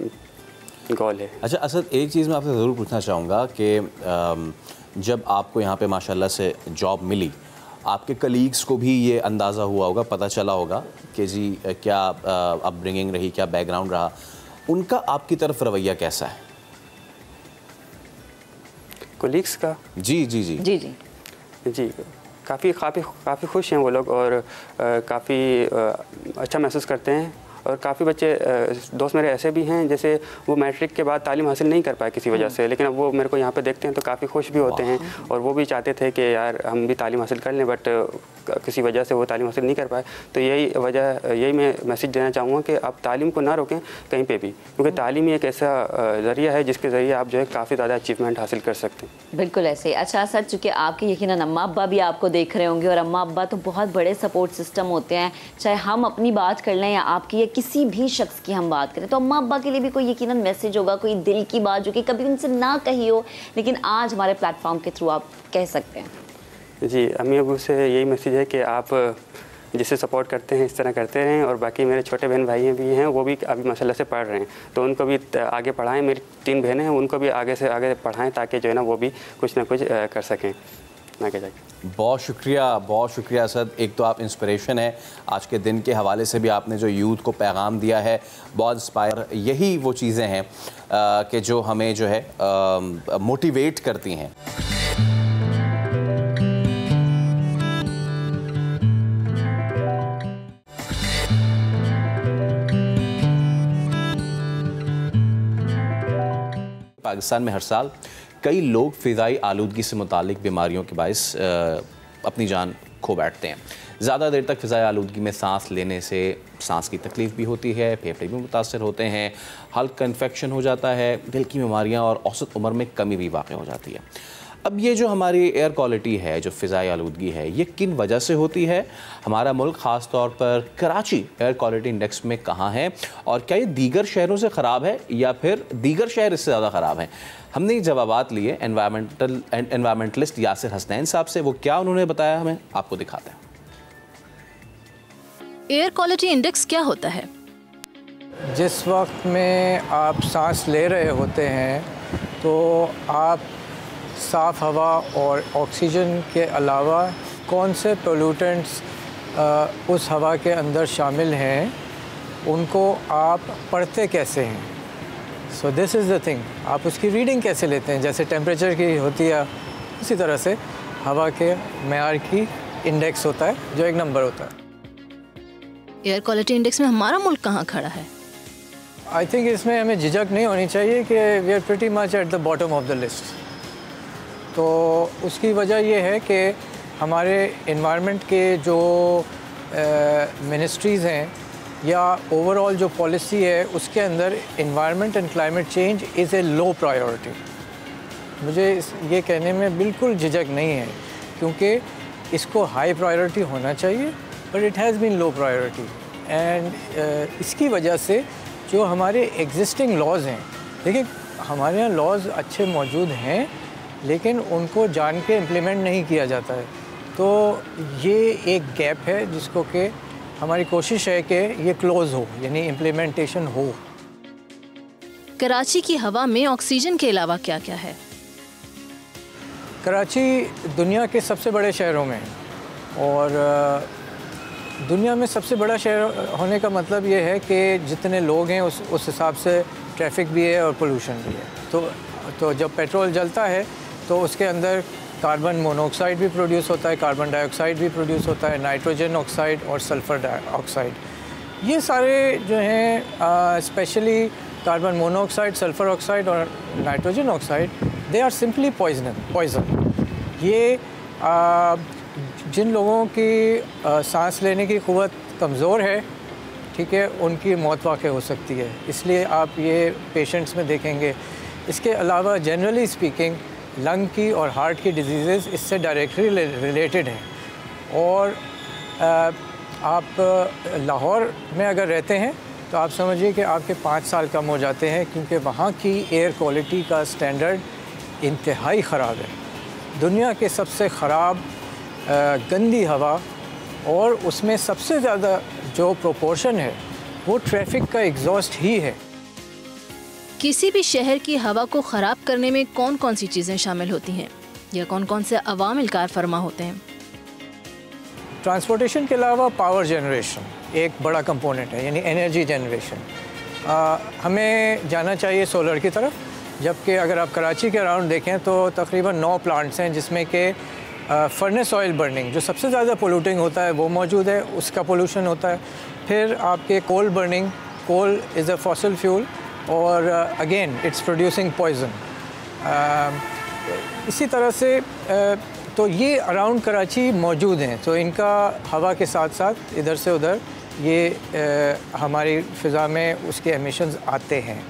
गोल है। अच्छा असद, एक चीज़ मैं आपसे ज़रूर पूछना चाहूँगा कि जब आपको यहाँ पे माशाल्लाह से जॉब मिली, आपके कलीग्स को भी ये अंदाज़ा हुआ होगा, पता चला होगा कि जी क्या अपब्रिंगिंग रही, क्या बैकग्राउंड रहा, उनका आपकी तरफ रवैया कैसा है? कलीग्स का? जी जी जी जी जी जी काफ़ी खुश हैं वो लोग और काफ़ी अच्छा महसूस करते हैं। और काफ़ी बच्चे दोस्त मेरे ऐसे भी हैं जैसे वो मैट्रिक के बाद तालीम हासिल नहीं कर पाए किसी वजह से, लेकिन अब वो मेरे को यहाँ पे देखते हैं तो काफ़ी खुश भी होते हैं और वो भी चाहते थे कि यार हम भी तालीम हासिल कर लें, बट किसी वजह से वो तालीम हासिल नहीं कर पाए। तो यही मैं मैसेज देना चाहूँगा कि आप तालीम को ना रोकें कहीं पे भी, क्योंकि तालीम ही एक ऐसा ज़रिया है जिसके ज़रिए आप जो है काफ़ी ज़्यादा अचीवमेंट हासिल कर सकते हैं। बिल्कुल ऐसे ही। अच्छा सर, चूँकि आपके यकीनन अम्मा अब्बा भी आपको देख रहे होंगे और अम्मा अब्बा तो बहुत बड़े सपोर्ट सिस्टम होते हैं, चाहे हम अपनी बात कर लें या आपकी या किसी भी शख्स की हम बात करें, तो अम्मा अब्बा के लिए भी कोई यकीनन मैसेज होगा, कोई दिल की बात जो कि कभी उनसे ना कही हो लेकिन आज हमारे प्लेटफॉर्म के थ्रू आप कह सकते हैं। जी, अम्मी अबू से यही मैसेज है कि आप जिसे सपोर्ट करते हैं इस तरह करते रहें, और बाकी मेरे छोटे बहन भाई भी हैं, वो भी अभी माशाल्लाह से पढ़ रहे हैं, तो उनको भी आगे पढ़ाएं। मेरी 3 बहनें हैं, उनको भी आगे से आगे पढ़ाएं ताकि जो है ना वो भी कुछ ना कुछ कर सकें आगे जाके। बहुत शुक्रिया असद। एक तो आप इंस्पिरेशन है, आज के दिन के हवाले से भी आपने जो यूथ को पैगाम दिया है बहुत इंस्पायर, यही वो चीज़ें हैं कि जो हमें जो है मोटिवेट करती हैं। पाकिस्तान में हर साल कई लोग फ़िज़ाई आलूदगी से मुतालिक बीमारियों के बाइस अपनी जान खो बैठते हैं। ज़्यादा देर तक फ़िज़ाई आलूदगी में सांस लेने से सांस की तकलीफ़ भी होती है, फेफड़े भी मुतासर होते हैं, हल्का इन्फेक्शन हो जाता है, दिल की बीमारियाँ और औसत उम्र में कमी भी वाक़ हो जाती है। अब ये जो हमारी एयर क्वालिटी है, जो फ़िज़ाई आलूदगी है, ये किन वजह से होती है? हमारा मुल्क ख़ास तौर पर कराची एयर क्वालिटी इंडेक्स में कहाँ है और क्या ये दीगर शहरों से ख़राब है या फिर दीगर शहर इससे ज़्यादा ख़राब हैं? हमने ये जवाबात लिए एनवायरमेंटलिस्ट यासिर हसनैन साहब से। वो क्या उन्होंने बताया हमें आपको दिखाते हैं। एयर क्वालिटी इंडेक्स क्या होता है? जिस वक्त में आप सांस ले रहे होते हैं तो आप साफ़ हवा और ऑक्सीजन के अलावा कौन से पोल्यूटेंट्स उस हवा के अंदर शामिल हैं, उनको आप पढ़ते कैसे हैं। So this is the thing, आप उसकी रीडिंग कैसे लेते हैं। जैसे टेम्परेचर की होती है उसी तरह से हवा के मेयार की इंडेक्स होता है जो एक नंबर होता है। एयर क्वालिटी इंडेक्स में हमारा मुल्क कहाँ खड़ा है? आई थिंक इसमें हमें झिझक नहीं होनी चाहिए कि we are pretty much at the bottom of the list. तो उसकी वजह यह है कि हमारे इन्वायरमेंट के जो मिनिस्ट्रीज़ हैं या ओवरऑल जो पॉलिसी है उसके अंदर environment and climate change is a low priority. मुझे ये कहने में बिल्कुल झिझक नहीं है क्योंकि इसको हाई प्रायोरिटी होना चाहिए, but it has been low priority. And इसकी वजह से जो हमारे एग्जिस्टिंग लॉज हैं, देखिए हमारे यहाँ लॉज अच्छे मौजूद हैं लेकिन उनको जान के इम्प्लीमेंट नहीं किया जाता है। तो ये एक गैप है जिसको कि हमारी कोशिश है कि ये क्लोज़ हो, यानी इम्प्लीमेंटेशन हो। कराची की हवा में ऑक्सीजन के अलावा क्या क्या है? कराची दुनिया के सबसे बड़े शहरों में, और दुनिया में सबसे बड़ा शहर होने का मतलब ये है कि जितने लोग हैं उस हिसाब से ट्रैफिक भी है और पोल्यूशन भी है। तो जब पेट्रोल जलता है तो उसके अंदर कार्बन मोनोऑक्साइड भी प्रोड्यूस होता है, कार्बन डाइऑक्साइड भी प्रोड्यूस होता है, नाइट्रोजन ऑक्साइड और सल्फ़र डाइऑक्साइड। ये सारे जो हैं specially carbon monoxide, sulphur oxide और nitrogen oxide, they are simply poison. ये जिन लोगों की सांस लेने की क़ुव्वत कमज़ोर है, ठीक है, उनकी मौत वाक़ हो सकती है। इसलिए आप ये पेशेंट्स में देखेंगे। इसके अलावा जनरली स्पीकिंग लंग की और हार्ट की डिजीज़ इससे डायरेक्टली रिलेटेड हैं। और आप लाहौर में अगर रहते हैं तो आप समझिए कि आपके 5 साल कम हो जाते हैं, क्योंकि वहाँ की एयर क्वालिटी का स्टैंडर्ड इंतहाई ख़राब है। दुनिया के सबसे ख़राब गंदी हवा, और उसमें सबसे ज़्यादा जो प्रोपोर्शन है वो ट्रैफिक का एग्जॉस्ट ही है। किसी भी शहर की हवा को ख़राब करने में कौन कौन सी चीज़ें शामिल होती हैं या कौन कौन से अवामिल कार फरमा होते हैं? ट्रांसपोर्टेशन के अलावा पावर जनरेशन एक बड़ा कंपोनेंट है, यानी एनर्जी जनरेशन। हमें जाना चाहिए सोलर की तरफ, जबकि अगर आप कराची के अराउंड देखें तो तकरीबन 9 प्लांट्स हैं जिसमें कि फर्नेस ऑयल बर्निंग जो सबसे ज़्यादा पोल्यूटिंग होता है वो मौजूद है, उसका पोल्यूशन होता है। फिर आपके coal burning, coal is a fossil fuel और अगेन इट्स प्रोड्यूसिंग पॉइजन। इसी तरह से तो ये अराउंड कराची मौजूद हैं, तो इनका हवा के साथ साथ इधर से उधर ये हमारी फ़िज़ा में उसके एमिशंस आते हैं।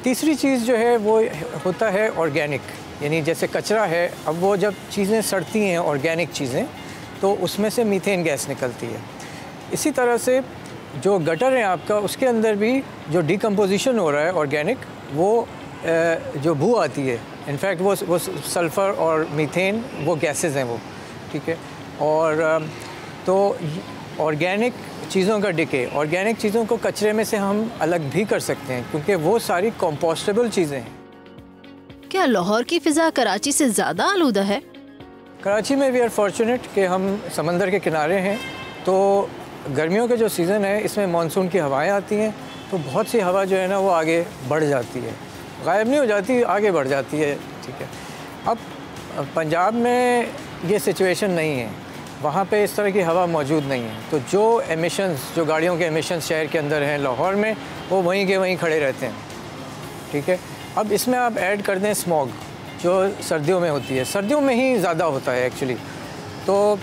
तीसरी चीज़ जो है वो होता है ऑर्गेनिक, यानी जैसे कचरा है, अब वो जब चीज़ें सड़ती हैं ऑर्गेनिक चीज़ें तो उसमें से मीथेन गैस निकलती है। इसी तरह से जो गटर है आपका, उसके अंदर भी जो डिकम्पोजिशन हो रहा है ऑर्गेनिक, वो जो बू आती है, इनफैक्ट वो सल्फ़र और मीथेन वो गैसेस हैं वो, ठीक है। और तो ऑर्गेनिक चीज़ों का डिके, ऑर्गेनिक चीज़ों को कचरे में से हम अलग भी कर सकते हैं क्योंकि वो सारी कंपोस्टेबल चीज़ें हैं। क्या लाहौर की फ़िज़ा कराची से ज़्यादा आलूदा है? कराची में वी आर फॉर्चुनेट कि हम समंदर के किनारे हैं, तो गर्मियों का जो सीज़न है इसमें मानसून की हवाएं आती हैं, तो बहुत सी हवा जो है ना वो आगे बढ़ जाती है, गायब नहीं हो जाती, आगे बढ़ जाती है, ठीक है। अब पंजाब में ये सिचुएशन नहीं है, वहाँ पे इस तरह की हवा मौजूद नहीं है, तो जो एमिशंस, जो गाड़ियों के एमिशंस शहर के अंदर हैं लाहौर में, वो वहीं के वहीं खड़े रहते हैं, ठीक है। अब इसमें आप ऐड कर दें स्मॉग जो सर्दियों में होती है, सर्दियों में ही ज़्यादा होता है एक्चुअली, तो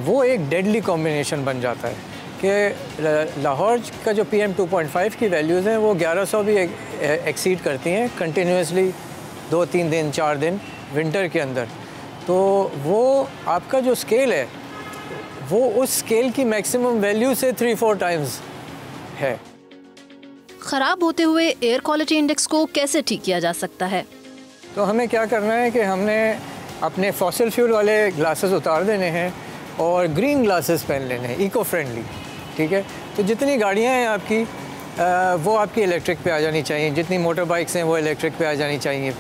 वो एक डेडली कॉम्बिनेशन बन जाता है कि लाहौर का जो PM 2.5 की वैल्यूज़ हैं वो 1100 भी एक्सीड करती हैं कंटिन्यूसली 2-3 दिन 4 दिन विंटर के अंदर। तो वो आपका जो स्केल है वो उस स्केल की मैक्सिमम वैल्यू से 3-4 टाइम्स है। ख़राब होते हुए एयर क्वालिटी इंडेक्स को कैसे ठीक किया जा सकता है? तो हमें क्या करना है कि हमने अपने फॉसिल फ्यूल वाले ग्लासेस उतार देने हैं और ग्रीन ग्लासेस पहन लेने हैं, इको फ्रेंडली, ठीक है। तो जितनी गाड़ियाँ हैं आपकी वो आपकी इलेक्ट्रिक पे आ जानी चाहिए, जितनी मोटर बाइक्स हैं वो इलेक्ट्रिक पे आ जानी चाहिए।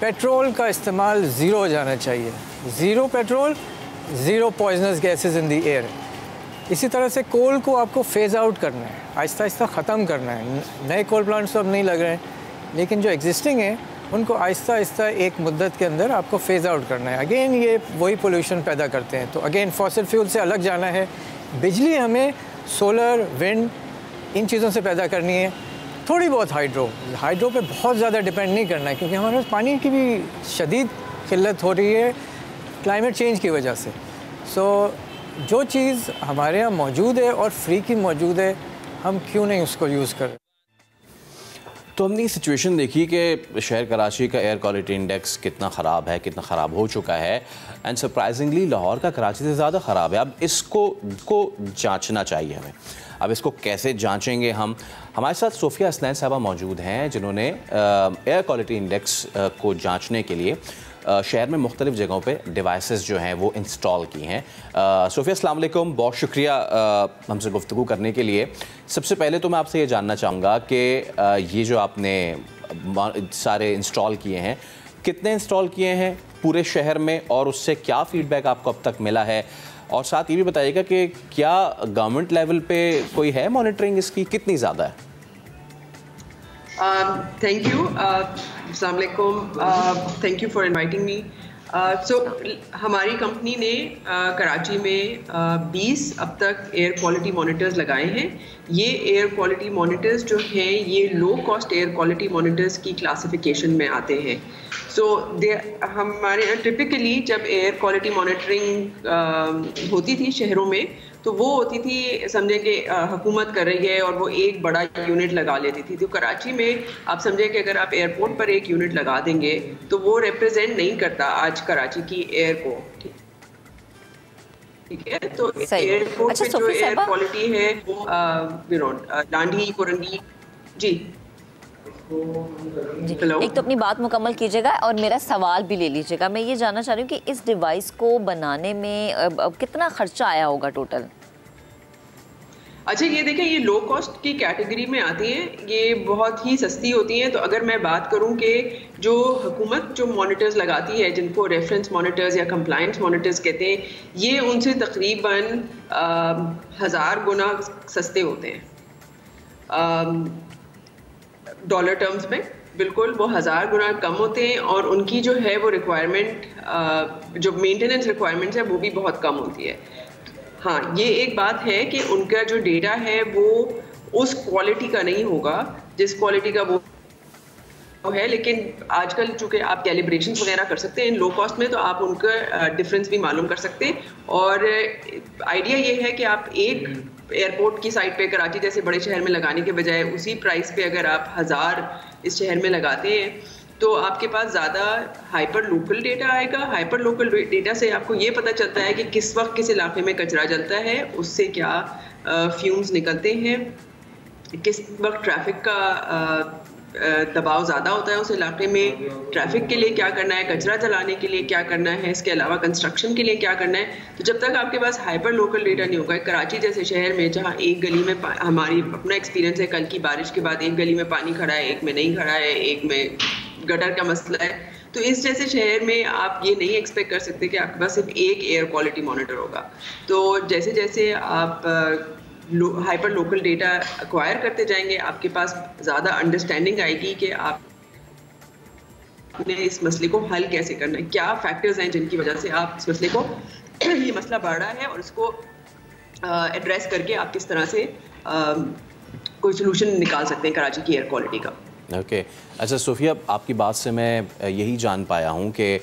पेट्रोल का इस्तेमाल ज़ीरो हो जाना चाहिए, zero petrol, zero poisonous gases in the air. इसी तरह से कोल को आपको फेज़ आउट करना है, आहिस्ता आहिस्ता ख़त्म करना है। नए कोल प्लांट्स तो अब नहीं लग रहे हैं, लेकिन जो एग्जिस्टिंग हैं उनको आहिस्ता आहिस्ता एक मुद्दत के अंदर आपको फेज़ आउट करना है। अगेन ये वही पोल्यूशन पैदा करते हैं, तो अगेन फॉसिल फ्यूल से अलग जाना है। बिजली हमें सोलर, विंड, इन चीज़ों से पैदा करनी है। थोड़ी बहुत हाइड्रो पे बहुत ज़्यादा डिपेंड नहीं करना है, क्योंकि हमारे पास पानी की भी शदीद किल्लत हो रही है क्लाइमेट चेंज की वजह से। सो जो चीज़ हमारे यहाँ मौजूद है और फ्री की मौजूद है, हम क्यों नहीं उसको यूज़ करें। तो हमने सिचुएशन देखी कि शहर कराची का एयर क्वालिटी इंडेक्स कितना ख़राब है, कितना ख़राब हो चुका है, एंड सरप्राइजिंगली लाहौर का कराची से ज़्यादा ख़राब है। अब इसको जांचना चाहिए हमें। अब इसको कैसे जांचेंगे हम? हमारे साथ सोफिया हसनैन साहबा मौजूद हैं जिन्होंने एयर क्वालिटी इंडेक्स को जांचने के लिए शहर में मुख्तलिफ़ जगहों पे डिवाइसेस जो हैं वो इंस्टॉल की हैं। सोफिया अस्सलाम वालेकुम, बहुत शुक्रिया हमसे गुफ्तगू करने के लिए। सबसे पहले तो मैं आपसे ये जानना चाहूँगा कि ये जो आपने सारे इंस्टॉल किए हैं, कितने इंस्टॉल किए हैं पूरे शहर में, और उससे क्या फ़ीडबैक आपको अब तक मिला है? और साथ ये भी बताइएगा कि क्या गवर्नमेंट लेवल पे कोई है मॉनिटरिंग इसकी, कितनी ज़्यादा है? Thank you. Assalamu alaikum. Thank you for inviting me. So हमारी कंपनी ने कराची में 20 अब तक एयर क्वालिटी मॉनिटर्स लगाए हैं। ये एयर क्वालिटी मॉनिटर्स जो हैं ये low cost air quality monitors की क्लासिफिकेशन में आते हैं। सो हमारे यहाँ टिपिकली जब एयर क्वालिटी मॉनिटरिंग होती थी शहरों में, तो वो होती थी समझे कि हुकूमत कर रही है और वो एक बड़ा यूनिट लगा लेती थी। तो कराची में आप समझे कि अगर आप एयरपोर्ट पर एक यूनिट लगा देंगे तो वो रिप्रेजेंट नहीं करता आज कराची की एयर को, ठीक है, तो एयरपोर्ट पे जो एयर क्वालिटी है वो लांडी कोरंगी जी एक तो अपनी बात मुकम्मल कीजिएगा और मेरा सवाल भी ले लीजिएगा। मैं ये जानना चाह रही हूँ कि इस डिवाइस को बनाने में कितना खर्चा आया होगा टोटल? अच्छा, ये देखें, ये लो कॉस्ट की कैटेगरी में आती हैं, ये बहुत ही सस्ती होती हैं। तो अगर मैं बात करूं कि जो हुकूमत जो मॉनिटर्स लगाती है, जिनको रेफरेंस मॉनिटर्स या कंप्लायंस मॉनिटर्स कहते हैं, ये उनसे तकरीबन 1000 गुना सस्ते होते हैं डॉलर टर्म्स में। बिल्कुल वो 1000 गुना कम होते हैं और उनकी जो है वो रिक्वायरमेंट, जो मेंटेनेंस रिक्वायरमेंट्स है वो भी बहुत कम होती है। हाँ, ये एक बात है कि उनका जो डेटा है वो उस क्वालिटी का नहीं होगा जिस क्वालिटी का वो है, लेकिन आजकल चूंकि आप कैलिब्रेशन वगैरह कर सकते हैं इन लो कॉस्ट में, तो आप उनका डिफरेंस भी मालूम कर सकते हैं। और आइडिया ये है कि आप एक एयरपोर्ट की साइड पे कराची जैसे बड़े शहर में लगाने के बजाय उसी प्राइस पे अगर आप 1000 इस शहर में लगाते हैं तो आपके पास ज़्यादा हाइपर लोकल डेटा आएगा। हाइपर लोकल डेटा से आपको ये पता चलता है कि किस वक्त किस इलाके में कचरा जलता है, उससे क्या फ्यूम्स निकलते हैं, किस वक्त ट्रैफिक का दबाव ज़्यादा होता है उस इलाके में, ट्रैफिक के लिए क्या करना है, कचरा जलाने के लिए क्या करना है, इसके अलावा कंस्ट्रक्शन के लिए क्या करना है। तो जब तक आपके पास हाइपर लोकल डेटा नहीं होगा, कराची जैसे शहर में जहाँ एक गली में हमारी अपना एक्सपीरियंस है, कल की बारिश के बाद एक गली में पानी खड़ा है, एक में नहीं खड़ा है, एक में गटर का मसला है, तो इस जैसे शहर में आप ये नहीं एक्सपेक्ट कर सकते कि आपके पास सिर्फ एक एयर क्वालिटी मॉनिटर होगा। तो जैसे जैसे आप हाइपर लोकल डेटा एक्वायर करते जाएंगे, आपके पास ज़्यादा अंडरस्टैंडिंग आएगी कि आपने इस मसले को हल कैसे करना है, क्या फैक्टर्स हैं जिनकी वजह से आप इस मसले को ये मसला बढ़ रहा है और इसको एड्रेस करके आप किस तरह से कोई सोल्यूशन निकाल सकते हैं कराची की एयर क्वालिटी का। ओके अच्छा सोफिया, आपकी बात से मैं यही जान पाया हूँ कि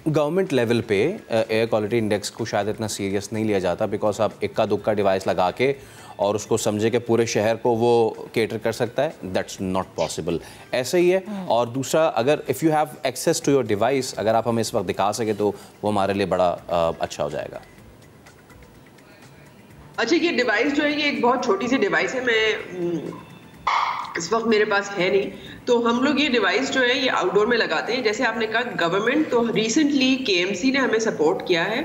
गवर्नमेंट लेवल पे एयर क्वालिटी इंडेक्स को शायद इतना सीरियस नहीं लिया जाता, बिकॉज आप इक्का दुक्का डिवाइस लगा के और उसको समझे कि पूरे शहर को वो केटर कर सकता है, दैट्स नॉट पॉसिबल। ऐसे ही है। और दूसरा, अगर if you have access to your device, अगर आप हमें इस वक्त दिखा सके तो वो हमारे लिए बड़ा अच्छा हो जाएगा। अच्छा, ये डिवाइस जो है ये एक बहुत छोटी सी डिवाइस है, मैं इस वक्त मेरे पास है नहीं, तो हम लोग ये डिवाइस जो है ये आउटडोर में लगाते हैं। जैसे आपने कहा गवर्नमेंट, तो रिसेंटली KMC ने हमें सपोर्ट किया है।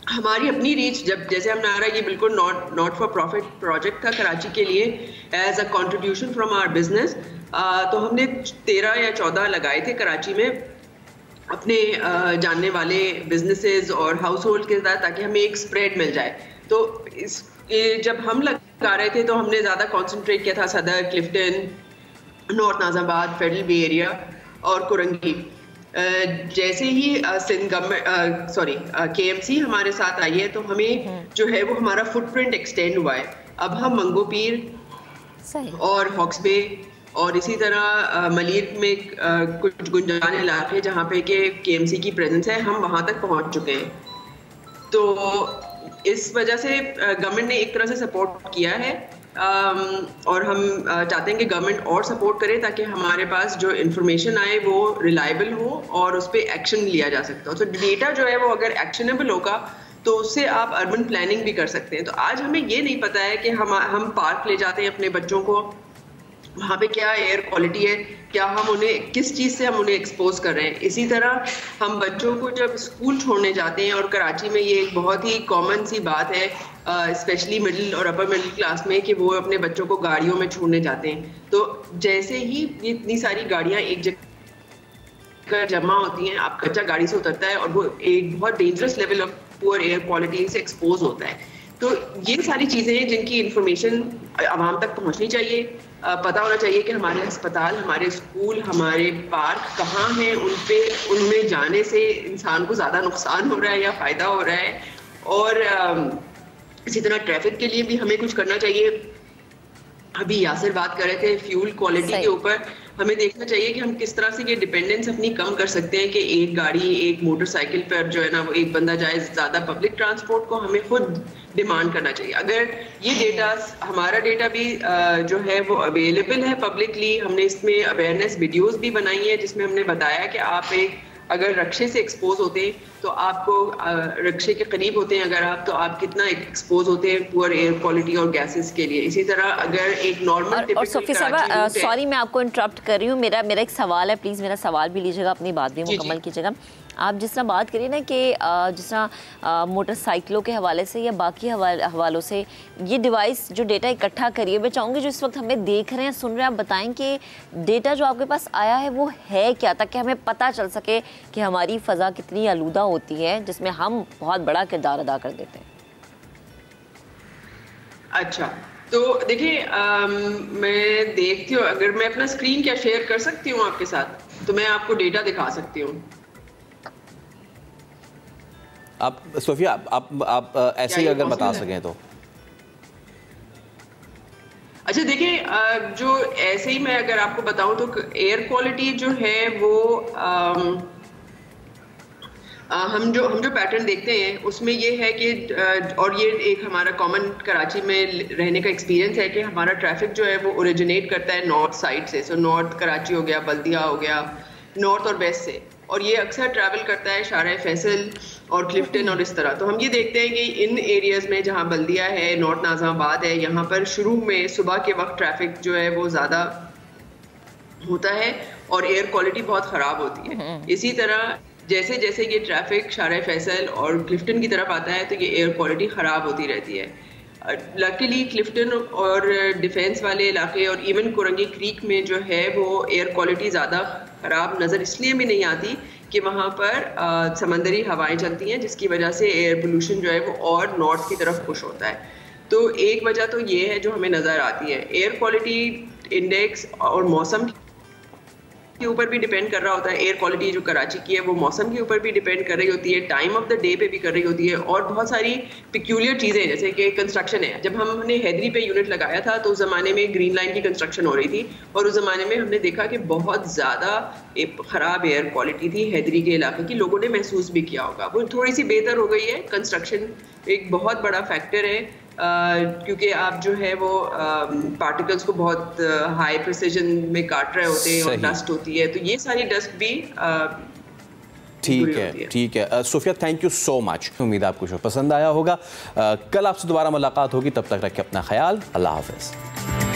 हमारी अपनी रीच, जब जैसे हमने आ रहा है, ये बिल्कुल नॉट फॉर प्रॉफिट प्रोजेक्ट था कराची के लिए, as a contribution from our business. तो हमने 13 या 14 लगाए थे कराची में अपने जानने वाले बिजनेसेस और हाउस होल्ड के साथ, ताकि हमें एक स्प्रेड मिल जाए। तो जब हम लगा रहे थे तो हमने ज़्यादा कॉन्सेंट्रेट किया था सदर, क्लिफ्टन, नॉर्थ नाज़ाबाद, फेडरल बे एरिया और कुरंगी। जैसे ही सिंध गवर्नमेंट KMC हमारे साथ आई है, तो हमें जो है वो हमारा फुटप्रिंट एक्सटेंड हुआ है। अब हम मंगो पीर और हॉक्स बे और इसी तरह मलिर में कुछ गुंजान इलाके जहाँ पे के KMC की प्रेजेंस है, हम वहाँ तक पहुँच चुके हैं। तो इस वजह से गवर्नमेंट ने एक तरह से सपोर्ट किया है और हम चाहते हैं कि गवर्नमेंट और सपोर्ट करे ताकि हमारे पास जो इन्फॉर्मेशन आए वो रिलायबल हो और उस पर एक्शन लिया जा सकता हो। तो डेटा जो है वो अगर एक्शनेबल होगा तो उससे आप अर्बन प्लानिंग भी कर सकते हैं। तो आज हमें ये नहीं पता है कि हम पार्क ले जाते हैं अपने बच्चों को, वहाँ पे क्या एयर क्वालिटी है, क्या हम उन्हें किस चीज़ से हम उन्हें एक्सपोज कर रहे हैं। इसी तरह हम बच्चों को जब स्कूल छोड़ने जाते हैं, और कराची में ये एक बहुत ही कॉमन सी बात है स्पेशली मिडिल और अपर मिडिल क्लास में, कि वो अपने बच्चों को गाड़ियों में छोड़ने जाते हैं। तो जैसे ही इतनी सारी गाड़ियाँ एक जगह जमा होती हैं, आप बच्चा गाड़ी से उतरता है और वो एक बहुत dangerous level of poor air quality से एक्सपोज होता है। तो ये सारी चीज़ें हैं जिनकी इंफॉर्मेशन आवाम तक पहुंचनी चाहिए। पता होना चाहिए कि हमारे अस्पताल, हमारे स्कूल, हमारे पार्क कहाँ हैं, उनमें जाने से इंसान को ज़्यादा नुकसान हो रहा है या फ़ायदा हो रहा है। और इसी तरह ट्रैफिक के लिए भी हमें कुछ करना चाहिए। अभी यासिर बात कर रहे थे फ्यूल क्वालिटी के ऊपर, हमें देखना चाहिए कि हम किस तरह से ये डिपेंडेंस अपनी कम कर सकते हैं कि एक गाड़ी, एक मोटरसाइकिल पर जो है ना वो एक बंदा जाए, ज़्यादा पब्लिक ट्रांसपोर्ट को हमें खुद डिमांड करना चाहिए। अगर ये डेटा, हमारा डेटा भी जो है वो अवेलेबल है पब्लिकली, हमने इसमें अवेयरनेस वीडियोस भी बनाई है जिसमें हमने बताया कि आप एक अगर रक्शे से एक्सपोज होते हैं तो आपको रक्शे के करीब होते हैं अगर आप, तो आप कितना एक्सपोज होते हैं पुअर एयर क्वालिटी और गैसेस के लिए। इसी तरह अगर एक नॉर्मल और सोफी साहब, सॉरी मैं आपको इंटरप्ट कर रही हूँ, मेरा एक सवाल है, प्लीज़ मेरा सवाल भी लीजिएगा, अपनी बात भी मुकम्मल कीजिएगा। आप जिस तरह बात करिए ना कि जिस तरह मोटरसाइकिलों के हवाले से या बाकी हवालों से ये डिवाइस जो डेटा इकट्ठा करिए, मैं चाहूँगी जो इस वक्त हमें देख रहे हैं, सुन रहे हैं, आप बताएं कि डेटा जो आपके पास आया है वो है क्या, ताकि हमें पता चल सके कि हमारी फ़ज़ा कितनी आलूदा होती है जिसमें हम बहुत बड़ा किरदार अदा कर देते हैं। अच्छा, तो देखिए मैं देखती हूँ, अगर मैं अपना स्क्रीन क्या शेयर कर सकती हूँ आपके साथ, तो मैं आपको डेटा दिखा सकती हूँ। आप सोफिया आप ऐसे ही अगर बता सकें तो। अच्छा देखिए, जो ऐसे ही मैं अगर आपको बताऊं तो एयर क्वालिटी जो है वो हम जो पैटर्न देखते हैं उसमें ये है कि और ये एक हमारा कॉमन कराची में रहने का एक्सपीरियंस है कि हमारा ट्रैफिक जो है वो ओरिजिनेट करता है नॉर्थ साइड से। सो नॉर्थ कराची हो गया, बल्दिया हो गया, नॉर्थ और वेस्ट से, और ये अक्सर ट्रैवल करता है शारा फैसल और क्लिफ्टन और इस तरह। तो हम ये देखते हैं कि इन एरियाज़ में जहाँ बल्दिया है, नॉर्थ नाज़ाबाद है, यहाँ पर शुरू में सुबह के वक्त ट्रैफिक जो है वो ज़्यादा होता है और एयर क्वालिटी बहुत ख़राब होती है। इसी तरह जैसे जैसे ये ट्रैफिक शारा फैसल और क्लिफ्टन की तरफ आता है तो ये एयर क्वालिटी ख़राब होती रहती है। लकीली क्लिफ्टन और डिफेंस वाले इलाके और इवन कोरंगी क्रीक में जो है वो एयर क्वालिटी ज़्यादा ख़राब नज़र इसलिए भी नहीं आती कि वहाँ पर समंदरी हवाएं चलती हैं, जिसकी वजह से एयर पोल्यूशन जो है वो और नॉर्थ की तरफ पुश होता है। तो एक वजह तो ये है जो हमें नज़र आती है। एयर क्वालिटी इंडेक्स और मौसम के ऊपर भी डिपेंड कर रहा होता है। एयर क्वालिटी जो कराची की है वो मौसम के ऊपर भी डिपेंड कर रही होती है, टाइम ऑफ द डे पे भी कर रही होती है, और बहुत सारी पिक्यूलियर चीज़ें जैसे कि कंस्ट्रक्शन है। जब हमने हैदरी पे यूनिट लगाया था तो उस ज़माने में ग्रीन लाइन की कंस्ट्रक्शन हो रही थी और उस ज़माने में हमने देखा कि बहुत ज़्यादा ख़राब एयर क्वालिटी थी हैदरी के इलाके की। लोगों ने महसूस भी किया होगा, वो थोड़ी सी बेहतर हो गई है। कंस्ट्रक्शन एक बहुत बड़ा फैक्टर है क्योंकि आप जो है वो पार्टिकल्स को बहुत हाई प्रिसिजन में काट रहे होते हैं और डस्ट होती है, तो ये सारी डस्ट भी ठीक है। Sophia, thank you so much. उम्मीद है आपको शो पसंद आया होगा। कल आपसे दोबारा मुलाकात होगी, तब तक रखें अपना ख्याल। अल्लाह हाफ़िज़।